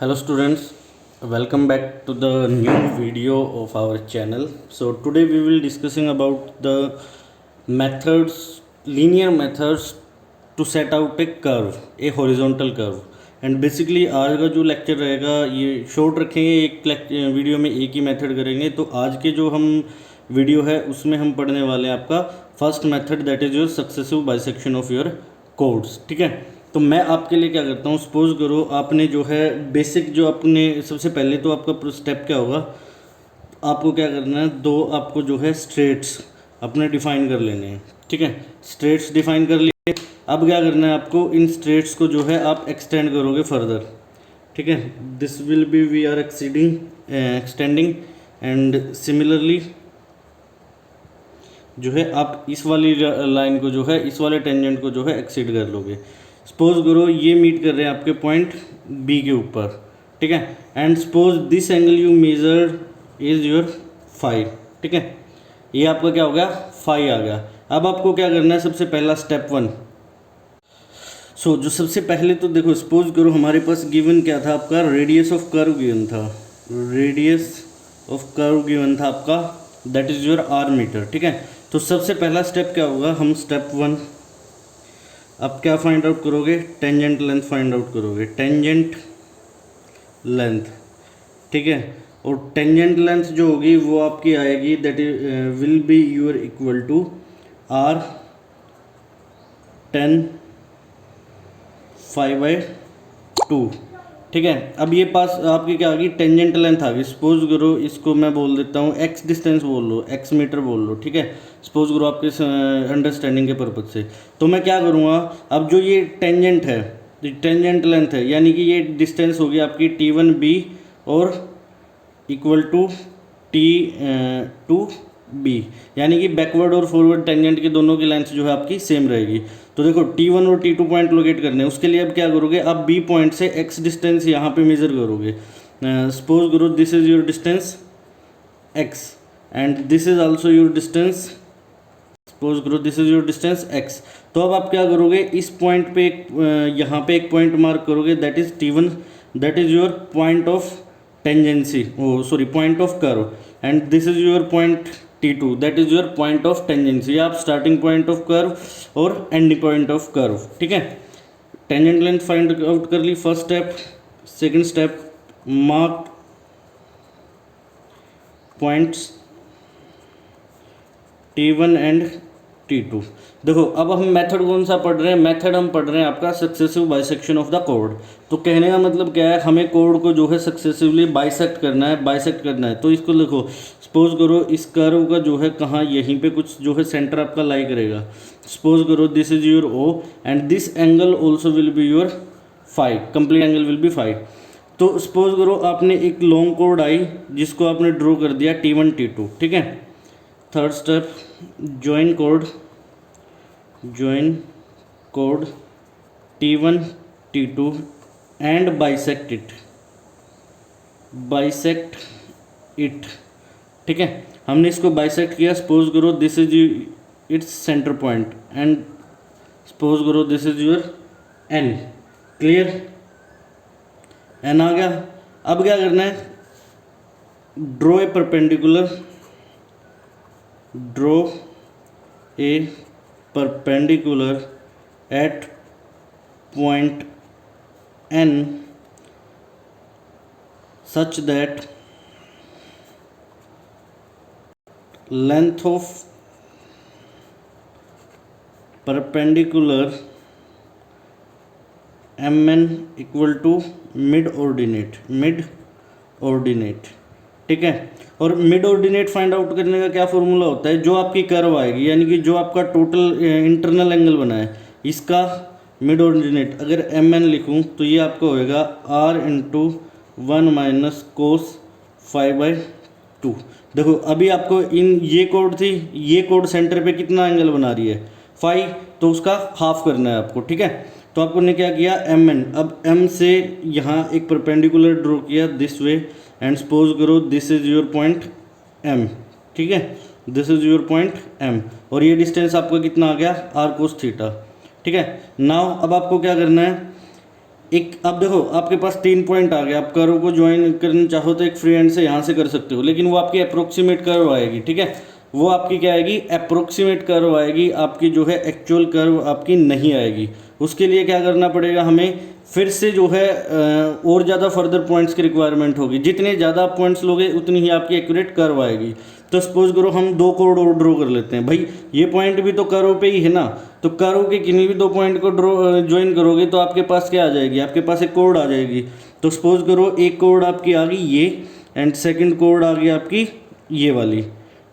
Hello students, welcome back to the new video of our channel. So today we will discussing about the methods, linear methods to set out a curve, a horizontal curve. And basically आज का जो lecture रहेगा ये short रखेंगे, एक video में एक ही method करेंगे। तो आज के जो हम वीडियो है उसमें हम पढ़ने वाले हैं आपका first method, that is your successive bisection of your codes. ठीक है, तो मैं आपके लिए क्या करता हूँ, सपोज करो आपने जो है बेसिक जो अपने सबसे पहले तो आपका स्टेप क्या होगा, आपको क्या करना है, दो आपको जो है स्ट्रेट्स अपने डिफाइन कर लेने हैं। ठीक है, स्ट्रेट्स डिफाइन कर लिए। अब क्या करना है आपको, इन स्ट्रेट्स को जो है आप एक्सटेंड करोगे फर्दर। ठीक है, this will be we are extending and similarly जो है आप इस वाली लाइन को जो है, इस वाले टेंजेंट को जो है एक्सीड कर लोगे। सपोज करो ये मीट कर रहे हैं आपके पॉइंट बी के ऊपर। ठीक है, and suppose this angle you measured is your five. ठीक है, ये आपका क्या हो गया, फाइव आ गया। अब आपको क्या करना है, सबसे पहला स्टेप वन। जो सबसे पहले तो देखो, सपोज करो हमारे पास गिवन क्या था, आपका रेडियस ऑफ कर्व गिवन था, रेडियस ऑफ कर्व गिवन था आपका, that is your R meter. ठीक है, तो सबसे पहला स्टेप क्या होगा, हम स्टेप वन अब क्या फाइंड आउट करोगे, टेंजेंट लेंथ फाइंड आउट करोगे, टेंजेंट लेंथ। ठीक है, और टेंजेंट लेंथ जो होगी वो आपकी आएगी, that is will be your equal to R 10 5/2। ठीक है, अब ये पास आपकी क्या आ गई, टेंजेंट लेंथ आ गई। सपोज करो इसको मैं बोल देता हूँ एक्स डिस्टेंस बोल लो, एक्स मीटर बोल लो। ठीक है, सपोज करो आपके अंडरस्टैंडिंग के पर्पज से। तो मैं क्या करूँगा, अब जो ये टेंजेंट है, टेंजेंट लेंथ है, यानी कि ये डिस्टेंस होगी आपकी T1B और इक्वल टू T2B, यानी कि बैकवर्ड और फॉरवर्ड टेंजेंट के दोनों की लेंथ जो है आपकी सेम रहेगी। तो देखो T1 और T2 पॉइंट लोकेट करने हैं, उसके लिए अब क्या करोगे, आप B पॉइंट से x डिस्टेंस यहाँ पे मेजर करोगे। सपोज करो this is your distance x and this is also your distance, suppose करो this is your distance x। तो अब आप क्या करोगे, इस पॉइंट पे यहाँ पे एक पॉइंट मार्क करोगे, that is T1, that is your point of tangency, point of curve, and this is your point T2, that is your point of tangency. आप स्टार्टिंग पॉइंट ऑफ कर्व और ending point of curve. ठीक है, tangent length find out कर ली, first step. Second step, mark points T1 and T2। देखो अब हम method कौन सा पढ़ रहे हैं, मेथड हम पढ़ रहे हैं आपका successive bisection of the code. तो कहने का मतलब क्या है, हमें कोड को जो है सक्सेसिवली बाइसेक्ट करना है, तो इसको लिखो। सपोज करो इस कर्व का जो है कहाँ, यहीं पे कुछ जो है सेंटर आपका लाई करेगा। सपोज करो this is your O and this angle also will be your 5, complete angle will be 5। तो सपोज करो आपने एक लॉन्ग कोड आई जिसको आपने ड्रॉ कर दिया T1 T2। ठीक है, थर्ड स्टेप, ज्वाइन कोड T1 T2 and bisect it. ठीक है, हमने इसको बाइसेक्ट किया। सपोज करो this is its centre point and suppose करो this is your N। Clear, N आ गया। अब क्या करना है, draw a perpendicular at point N such that length of perpendicular MN equal to mid ordinate। ठीक है, और मिड ऑर्डिनेट फाइंड आउट करने का क्या फॉर्मूला होता है, जो आपकी कर्व आएगी, यानी कि जो आपका टोटल इंटरनल एंगल बना है, इसका मिड ऑर्डिनेट अगर MN लिखूं तो ये आपका होएगा R इंटू 1 माइनस कोस 5/2। देखो अभी आपको ये कोड थी, ये कोड सेंटर पे कितना एंगल बना रही है, 5, तो उसका हाफ करना है आपको। ठीक है, तो आपको ने क्या किया, MN, अब M से यहाँ एक परपेंडिकुलर ड्रॉ किया दिस वे, एंड सपोज करो this is your point M। ठीक है, this is your point M, और ये डिस्टेंस आपका कितना आ गया, R cos थीटा। ठीक है, नाउ अब आपको क्या करना है, एक, अब देखो आपके पास 3 पॉइंट आ गए, आप कर्व को ज्वाइन करना चाहो तो एक फ्री हैंड से यहाँ से कर सकते हो, लेकिन वो आपकी अप्रोक्सीमेट कर्व आएगी, ठीक है, वो आपकी क्या आएगी, अप्रोक्सीमेट कर्व आएगी, आपकी जो है एक्चुअल कर्व आपकी नहीं आएगी। उसके लिए क्या करना पड़ेगा हमें, फिर से जो है और ज़्यादा फर्दर पॉइंट्स की रिक्वायरमेंट होगी। जितने ज़्यादा आप पॉइंट्स लोगे उतनी ही आपकी एक्यूरेट कर्व आएगी। तो सपोज करो हम 2 कोड और ड्रॉ कर लेते हैं, भाई ये पॉइंट भी तो कर्व पे ही है ना, तो कर्व के किन्हीं भी 2 पॉइंट को ड्रॉ ज्वाइन करोगे तो आपके पास क्या आ जाएगी, आपके पास एक कोड आ जाएगी। तो सपोज करो एक कोड आपकी आ गई ये, एंड सेकंड कोड आ गई आपकी ये वाली,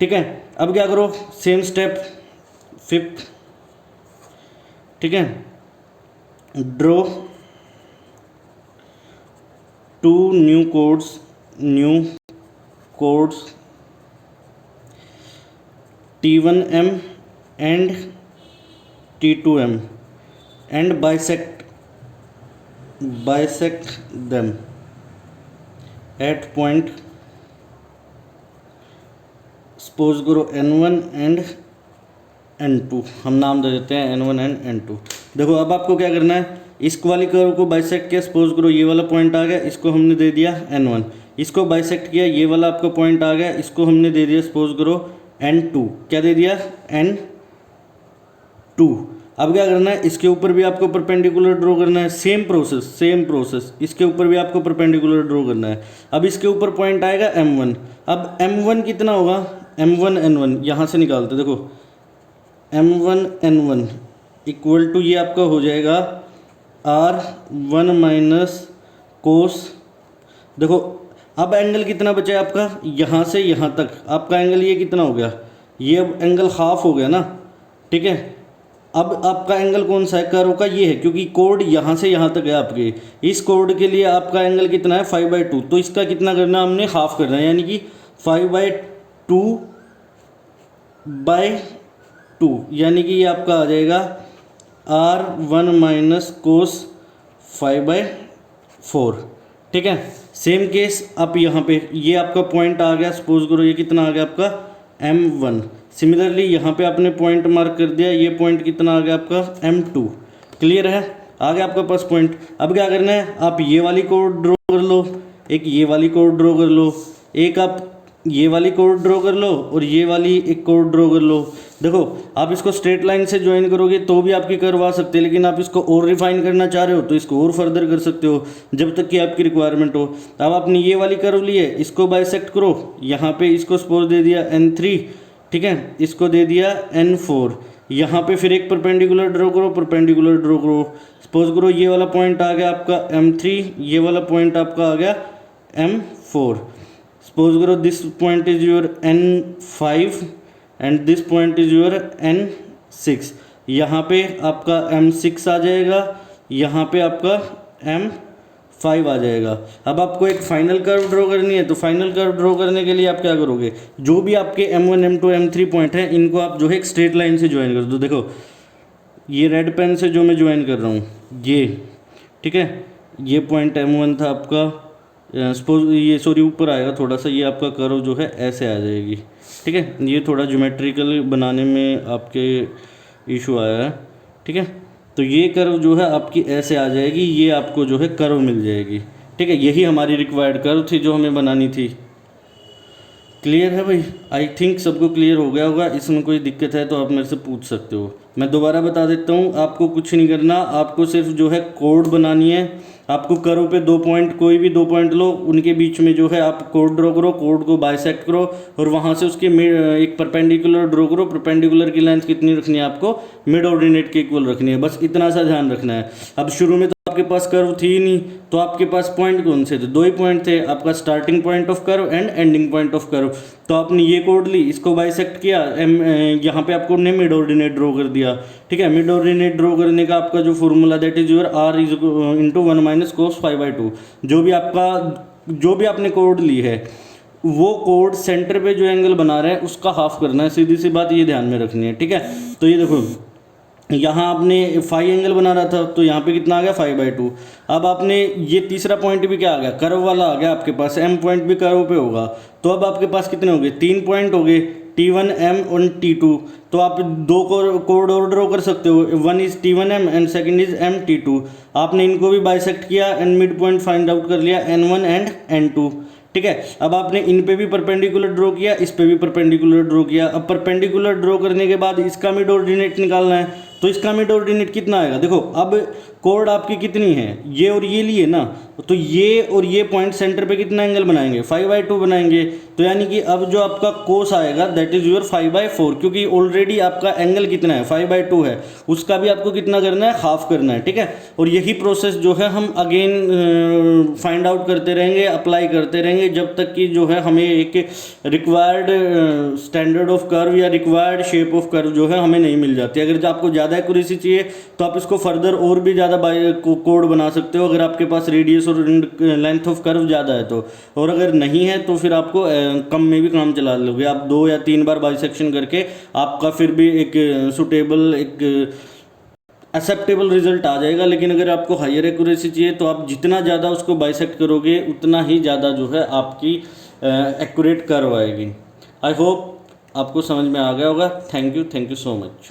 ठीक है। अब क्या करो, सेम स्टेप 5th, ठीक है, draw 2 new codes T1M and T2M and bisect them at point, suppose करो N1 एंड N2, हम नाम दे देते हैं N1 एंड N2। देखो अब आपको क्या करना है, इस वाली कर्व को बाइसेक्ट किया, सपोज करो ये वाला पॉइंट आ गया, इसको हमने दे दिया N1, इसको बाइसेक्ट किया, ये वाला आपका पॉइंट आ गया, इसको हमने दे दिया सपोज करो N2, क्या दे दिया N2। अब क्या करना है, इसके ऊपर भी आपको परपेंडिकुलर ड्रॉ करना है, सेम प्रोसेस, इसके ऊपर भी आपको परपेंडिकुलर ड्रॉ करना है। अब इसके ऊपर पॉइंट आएगा M1, अब M1 कितना होगा, M1 N1 यहाँ से निकालते, देखो M1 N1 इक्वल टू ये आपका हो जाएगा R1 माइनस कोस, देखो अब एंगल कितना बचा है आपका, यहाँ से यहाँ तक आपका एंगल ये कितना हो गया, ये अब एंगल हाफ हो गया ना, ठीक है। अब आपका एंगल कौन सा है, कर्व का ये है, क्योंकि कोड यहाँ से यहाँ तक है आपके, इस कोड के लिए आपका एंगल कितना है 5/2, तो इसका कितना करना है हमने, हाफ करना है, यानी कि 5/2/2, यानी कि ये आपका आ जाएगा R1 माइनस कोस 5/4, ठीक है। सेम केस आप यहाँ पे, ये आपका पॉइंट आ गया, सपोज करो ये कितना आ गया आपका M1, सिमिलरली यहाँ पे आपने पॉइंट मार्क कर दिया, ये पॉइंट कितना आ गया आपका M2, क्लियर है, आ गया आपका पास पॉइंट। अब क्या करना है, आप ये वाली कोड ड्रॉ कर लो, एक ये वाली कोड ड्रॉ कर लो, एक आप ये वाली कोड ड्रॉ कर लो, और ये वाली एक कोड ड्रॉ कर लो। देखो आप इसको स्ट्रेट लाइन से ज्वाइन करोगे तो भी आपकी कर्व आ सकती है, लेकिन आप इसको और रिफाइन करना चाह रहे हो तो इसको और फर्दर कर सकते हो जब तक कि आपकी रिक्वायरमेंट हो। अब आपने ये वाली कर्व ली है, इसको बाइसेक्ट करो, यहाँ पे इसको सपोज दे दिया N3, ठीक है, इसको दे दिया N4, यहाँ पे फिर एक परपेंडिकुलर ड्रॉ करो, सपोज करो ये वाला पॉइंट आ गया आपका M3, ये वाला पॉइंट आपका आ गया M4, सपोज करो this point is your N5 and this point is your N6, यहाँ पे आपका M6 आ जाएगा, यहाँ पे आपका M5 आ जाएगा। अब आपको एक फाइनल कर्व ड्रॉ करनी है, तो फाइनल कर्व ड्रॉ करने के लिए आप क्या करोगे, जो भी आपके M1 M2 M3 पॉइंट हैं इनको आप जो है एक स्ट्रेट लाइन से ज्वाइन कर दो। देखो ये रेड पेन से जो मैं ज्वाइन कर रहा हूँ ये, ठीक है, ये पॉइंट M1 था आपका, सपोज ये सॉरी ऊपर आएगा थोड़ा सा, ये आपका कर्व जो है ऐसे आ जाएगी, ठीक है, ये थोड़ा ज्योमेट्रिकल बनाने में आपके इशू आया है, ठीक है। तो ये कर्व जो है आपकी ऐसे आ जाएगी, ये आपको जो है कर्व मिल जाएगी, ठीक है, यही हमारी रिक्वायर्ड कर्व थी जो हमें बनानी थी। क्लियर है भाई, आई थिंक सबको क्लियर हो गया होगा। इसमें कोई दिक्कत है तो आप मेरे से पूछ सकते हो। मैं दोबारा बता देता हूँ, आपको कुछ नहीं करना, आपको सिर्फ जो है कोड बनानी है। आपको कर्व पे 2 पॉइंट, कोई भी 2 पॉइंट लो, उनके बीच में जो है आप कोड ड्रॉ करो, कोड को बाइसेक्ट करो और वहाँ से उसके एक परपेंडिकुलर ड्रॉ करो। परपेंडिकुलर की लेंथ कितनी रखनी है आपको, मिड ऑर्डिनेट के इक्वल रखनी है, बस इतना सा ध्यान रखना है। अब शुरू में आपके पास कर्व थी ही नहीं, तो आपके पास पॉइंट कौन से थे, 2 ही पॉइंट थे, आपका starting point of curve and ending point of curve. तो आपने ये कोड ली, इसको बाइसेक्ट किया, यहाँ पे आपको ने मिड ऑर्डिनेट ड्रॉ कर दिया, ठीक है। मिड ऑर्डिनेट ड्रॉ करने का आपका जो formula that is your r is into 1 minus cos 5/2। जो भी आपने कोड ली है वो कोड सेंटर पे जो एंगल बना रहे हैं उसका हाफ करना है, सीधी सी बात ये ध्यान में रखनी है, ठीक है। तो ये देखो यहाँ आपने 5 एंगल बना रहा था, तो यहाँ पे कितना आ गया 5/2। अब आपने ये तीसरा पॉइंट भी क्या आ गया, कर्व वाला आ गया आपके पास, M पॉइंट भी कर्व पे होगा। तो अब आपके पास कितने हो गए, 3 पॉइंट हो गए, T1M और T2, तो आप दो कोड और ड्रॉ कर सकते हो, one is T1M and second is MT2। आपने इनको भी बाइसेक्ट किया and mid point find out कर लिया N1 एंड N2, ठीक है। अब आपने इन पे भी परपेंडिकुलर ड्रॉ किया, इस पे भी परपेंडिकुलर ड्रॉ किया। अब परपेंडिकुलर ड्रॉ करने के बाद इसका मिड ऑर्डिनेट निकालना है, तो इसका मिड ऑर्डिनेट कितना आएगा, देखो अब कोड आपकी कितनी है, ये और ये लिए ना, तो ये और ये पॉइंट सेंटर पे कितना एंगल बनाएंगे, 5/2 बनाएंगे। तो यानी कि अब जो आपका कोस आएगा दैट इज योर 5/4, क्योंकि ऑलरेडी आपका एंगल कितना है 5/2 है, उसका भी आपको कितना करना है, हाफ करना है, ठीक है। और यही प्रोसेस जो है हम अगेन फाइंड आउट करते रहेंगे, अप्लाई करते रहेंगे, जब तक कि जो है हमें एक रिक्वायर्ड स्टैंडर्ड ऑफ कर्व या रिक्वायर्ड शेप ऑफ कर्व जो है हमें नहीं मिल जाती। अगर आपको ज़्यादा एक्यूरेसी चाहिए तो आप इसको फर्दर और भी ज़्यादा कोड बना सकते हो, अगर आपके पास रेडियस और लेंथ ऑफ कर्व ज़्यादा है तो। और अगर नहीं है तो फिर आपको कम में भी काम चला लोगे आप, 2 या 3 बार बाइसेक्शन करके आपका फिर भी एक सुटेबल, एक एक्सेप्टेबल रिजल्ट आ जाएगा। लेकिन अगर आपको हायर एक्यूरेसी चाहिए तो आप जितना ज़्यादा उसको बाइसेक्ट करोगे उतना ही ज़्यादा जो है आपकी एक्यूरेट कर्व आएगी। आई होप आपको समझ में आ गया होगा। Thank you so much.